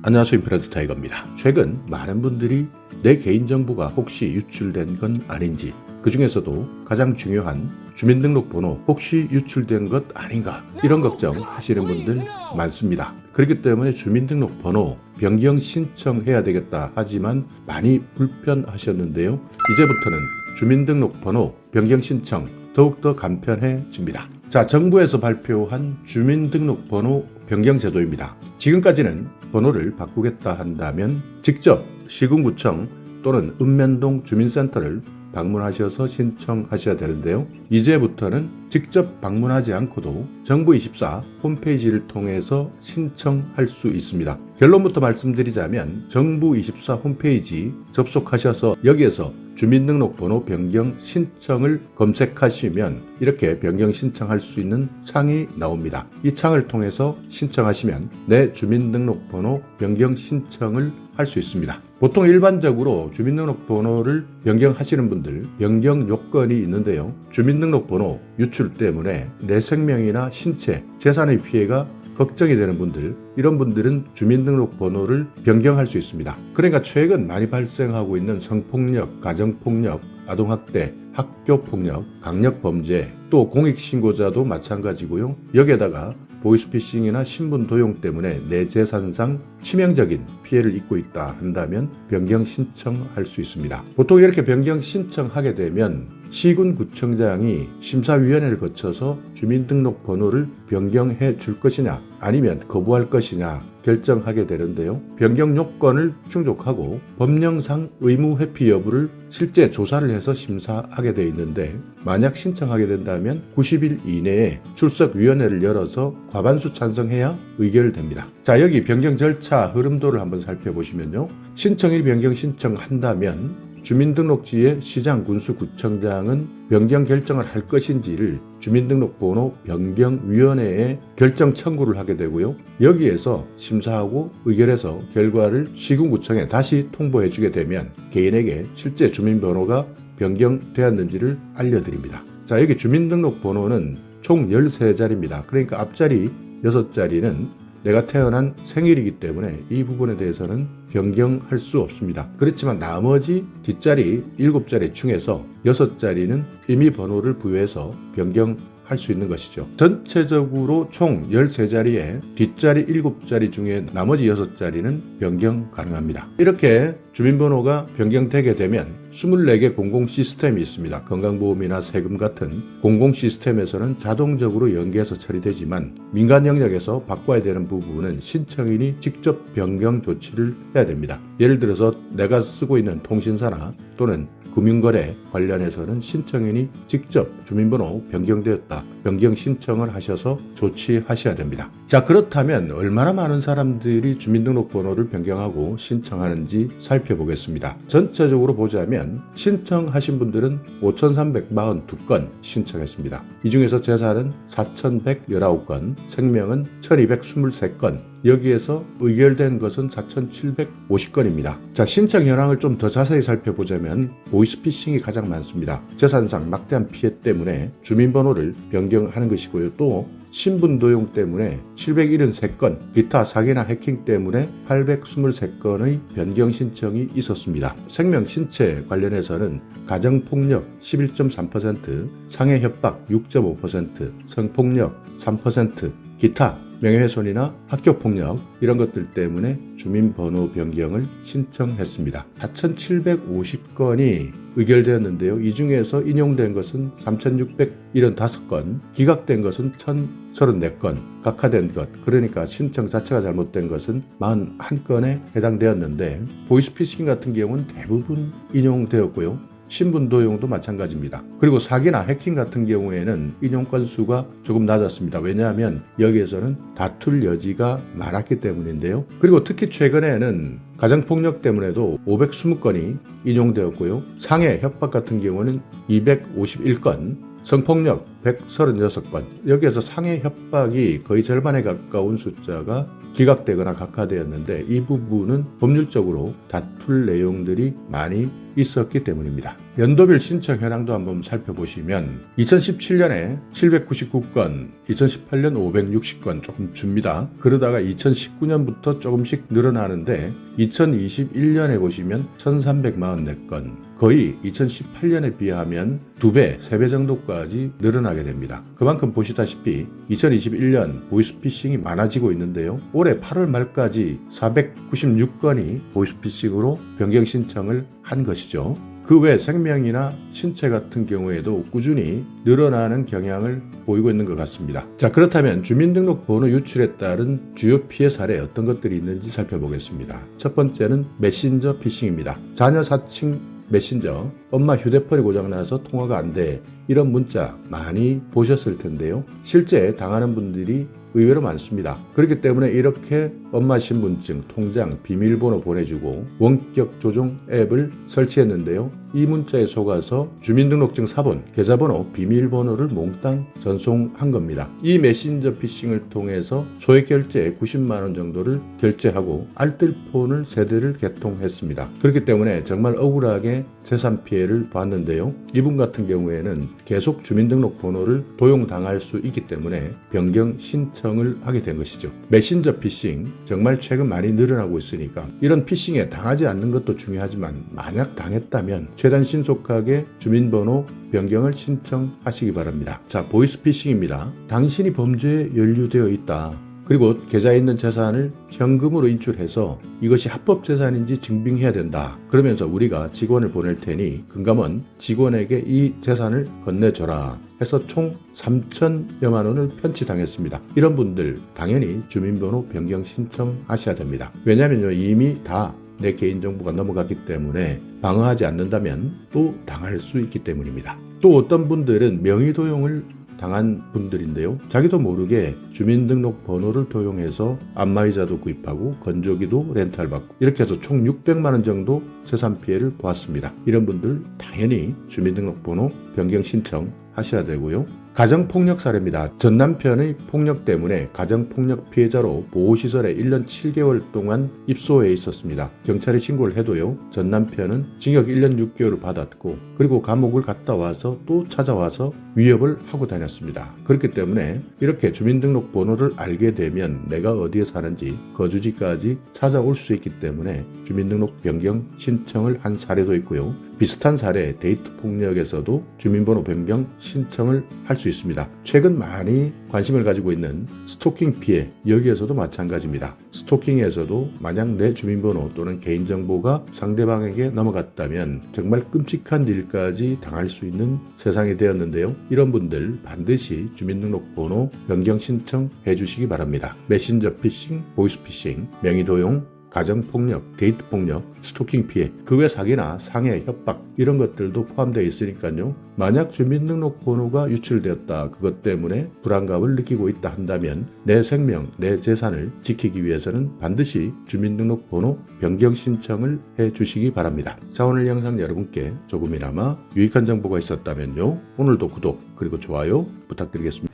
안녕하세요. 인프라드 타이거입니다. 최근 많은 분들이 내 개인정보가 혹시 유출된 건 아닌지, 그 중에서도 가장 중요한 주민등록번호 혹시 유출된 것 아닌가, 이런 걱정 하시는 분들 많습니다. 그렇기 때문에 주민등록번호 변경 신청해야 되겠다 하지만 많이 불편하셨는데요. 이제부터는 주민등록번호 변경 신청 더욱더 간편해집니다. 자, 정부에서 발표한 주민등록번호 변경 제도입니다. 지금까지는 번호를 바꾸겠다 한다면 직접 시군구청 또는 읍면동 주민센터를 방문하셔서 신청하셔야 되는데요. 이제부터는 직접 방문하지 않고도 정부24 홈페이지를 통해서 신청할 수 있습니다. 결론부터 말씀드리자면 정부24 홈페이지 접속하셔서 여기에서 주민등록번호 변경 신청을 검색하시면 이렇게 변경 신청할 수 있는 창이 나옵니다. 이 창을 통해서 신청하시면 내 주민등록번호 변경 신청을 할 수 있습니다. 보통 일반적으로 주민등록번호를 변경하시는 분들 변경 요건이 있는데요. 주민등록번호 유출 때문에 내 생명이나 신체, 재산의 피해가 걱정이 되는 분들, 이런 분들은 주민등록번호를 변경할 수 있습니다. 그러니까 최근 많이 발생하고 있는 성폭력, 가정폭력, 아동학대, 학교폭력, 강력범죄, 또 공익신고자도 마찬가지고요. 여기에다가 보이스피싱이나 신분 도용 때문에 내 재산상 치명적인 피해를 입고 있다 한다면 변경 신청할 수 있습니다. 보통 이렇게 변경 신청하게 되면 시군구청장이 심사위원회를 거쳐서 주민등록번호를 변경해 줄 것이냐 아니면 거부할 것이냐 결정하게 되는데요. 변경 요건을 충족하고 법령상 의무 회피 여부를 실제 조사를 해서 심사하게 되어 있는데, 만약 신청하게 된다면 90일 이내에 출석위원회를 열어서 과반수 찬성해야 의결됩니다. 자, 여기 변경 절차 흐름도를 한번 살펴보시면요. 신청일 변경 신청한다면 주민등록지의 시장, 군수, 구청장은 변경 결정을 할 것인지를 주민등록번호 변경위원회에 결정 청구를 하게 되고요. 여기에서 심사하고 의결해서 결과를 시군구청에 다시 통보해 주게 되면 개인에게 실제 주민번호가 변경되었는지를 알려드립니다. 자, 여기 주민등록번호는 총 13자리입니다. 그러니까 앞자리 6자리는 내가 태어난 생일이기 때문에 이 부분에 대해서는 변경할 수 없습니다. 그렇지만 나머지 뒷자리 7자리 중에서 6자리는 임의 번호를 부여해서 변경할 수 있는 것이죠. 전체적으로 총 13자리에 뒷자리 7자리 중에 나머지 6자리는 변경 가능합니다. 이렇게 주민번호가 변경되게 되면 24개 공공 시스템이 있습니다. 건강보험이나 세금 같은 공공 시스템에서는 자동적으로 연계해서 처리되지만 민간 영역에서 바꿔야 되는 부분은 신청인이 직접 변경 조치를 해야 됩니다. 예를 들어서 내가 쓰고 있는 통신사나 또는 금융거래 관련해서는 신청인이 직접 주민번호 변경되었다, 변경 신청을 하셔서 조치하셔야 됩니다. 자, 그렇다면 얼마나 많은 사람들이 주민등록번호를 변경하고 신청하는지 살펴보겠습니다. 전체적으로 보자면 신청하신 분들은 5,342건 신청했습니다. 이 중에서 재산은 4,119건, 생명은 1,223건, 여기에서 의결된 것은 4,750건입니다. 자, 신청 현황을 좀 더 자세히 살펴보자면 보이스피싱이 가장 많습니다. 재산상 막대한 피해 때문에 주민번호를 변경하는 것이고요. 또 신분 도용 때문에 773건, 기타 사기나 해킹 때문에 823건의 변경 신청이 있었습니다. 생명 신체 관련해서는 가정폭력 11.3%, 상해 협박 6.5%, 성폭력 3%, 기타 명예훼손이나 학교폭력, 이런 것들 때문에 주민번호 변경을 신청했습니다. 4,750건이 의결되었는데요. 이 중에서 인용된 것은 3,675건, 기각된 것은 1,034건, 각하된 것, 그러니까 신청 자체가 잘못된 것은 41건에 해당되었는데, 보이스피싱 같은 경우는 대부분 인용되었고요. 신분 도용도 마찬가지입니다. 그리고 사기나 해킹 같은 경우에는 인용 건수가 조금 낮았습니다. 왜냐하면 여기에서는 다툴 여지가 많았기 때문인데요. 그리고 특히 최근에는 가정폭력 때문에도 520건이 인용되었고요. 상해, 협박 같은 경우는 251건, 성폭력 136건. 여기에서 상해 협박이 거의 절반에 가까운 숫자가 기각되거나 각하되었는데 이 부분은 법률적으로 다툴 내용들이 많이 있었기 때문입니다. 연도별 신청 현황도 한번 살펴보시면 2017년에 799건, 2018년 560건 조금 줍니다. 그러다가 2019년부터 조금씩 늘어나는데 2021년에 보시면 1344건, 거의 2018년에 비하면 2배, 3배 정도까지 늘어나게 됩니다. 그만큼 보시다시피 2021년 보이스피싱이 많아지고 있는데요. 올해 8월 말까지 496건이 보이스피싱으로 변경 신청을 한 것이죠. 그 외 생명이나 신체 같은 경우에도 꾸준히 늘어나는 경향을 보이고 있는 것 같습니다. 자, 그렇다면 주민등록번호 유출에 따른 주요 피해 사례 어떤 것들이 있는지 살펴보겠습니다. 첫 번째는 메신저 피싱입니다. 자녀 사칭 메신저, 엄마 휴대폰이 고장나서 통화가 안 돼, 이런 문자 많이 보셨을 텐데요. 실제 당하는 분들이 의외로 많습니다. 그렇기 때문에 이렇게 엄마 신분증, 통장, 비밀번호 보내주고 원격 조종 앱을 설치했는데요. 이 문자에 속아서 주민등록증 사본, 계좌번호, 비밀번호를 몽땅 전송한 겁니다. 이 메신저 피싱을 통해서 소액 결제 90만 원 정도를 결제하고 알뜰폰을 3대를 개통했습니다. 그렇기 때문에 정말 억울하게 재산 피해를 봤는데요. 이분 같은 경우에는 계속 주민등록번호를 도용당할 수 있기 때문에 변경 신청을 하게 된 것이죠. 메신저 피싱 정말 최근 많이 늘어나고 있으니까 이런 피싱에 당하지 않는 것도 중요하지만 만약 당했다면 최대한 신속하게 주민번호 변경을 신청하시기 바랍니다. 자, 보이스피싱입니다. 당신이 범죄에 연루되어 있다. 그리고 계좌에 있는 재산을 현금으로 인출해서 이것이 합법 재산인지 증빙해야 된다. 그러면서 우리가 직원을 보낼 테니 금감원 직원에게 이 재산을 건네줘라 해서 총 3천여만 원을 편취당했습니다. 이런 분들 당연히 주민번호 변경 신청하셔야 됩니다. 왜냐하면 이미 다 내 개인정보가 넘어갔기 때문에 방어하지 않는다면 또 당할 수 있기 때문입니다. 또 어떤 분들은 명의도용을 당한 분들인데요. 자기도 모르게 주민등록번호를 도용해서 안마의자도 구입하고 건조기도 렌탈받고 이렇게 해서 총 600만 원 정도 재산 피해를 보았습니다. 이런 분들 당연히 주민등록번호 변경 신청하셔야 되고요. 가정폭력 사례입니다. 전 남편의 폭력 때문에 가정폭력 피해자로 보호시설에 1년 7개월 동안 입소해 있었습니다. 경찰에 신고를 해도요. 전 남편은 징역 1년 6개월을 받았고 그리고 감옥을 갔다 와서 또 찾아와서 위협을 하고 다녔습니다. 그렇기 때문에 이렇게 주민등록번호를 알게 되면 내가 어디에 사는지 거주지까지 찾아올 수 있기 때문에 주민등록 변경 신청을 한 사례도 있고요. 비슷한 사례 데이트 폭력에서도 주민번호 변경 신청을 할 수 있습니다. 최근 많이 관심을 가지고 있는 스토킹 피해, 여기에서도 마찬가지입니다. 스토킹에서도 만약 내 주민번호 또는 개인정보가 상대방에게 넘어갔다면 정말 끔찍한 일까지 당할 수 있는 세상이 되었는데요. 이런 분들 반드시 주민등록번호 변경 신청해 주시기 바랍니다. 메신저 피싱, 보이스 피싱, 명의도용, 가정폭력, 데이트폭력, 스토킹 피해, 그 외 사기나 상해, 협박 이런 것들도 포함되어 있으니까요. 만약 주민등록번호가 유출되었다, 그것 때문에 불안감을 느끼고 있다 한다면 내 생명, 내 재산을 지키기 위해서는 반드시 주민등록번호 변경 신청을 해주시기 바랍니다. 자, 오늘 영상 여러분께 조금이나마 유익한 정보가 있었다면요. 오늘도 구독 그리고 좋아요 부탁드리겠습니다.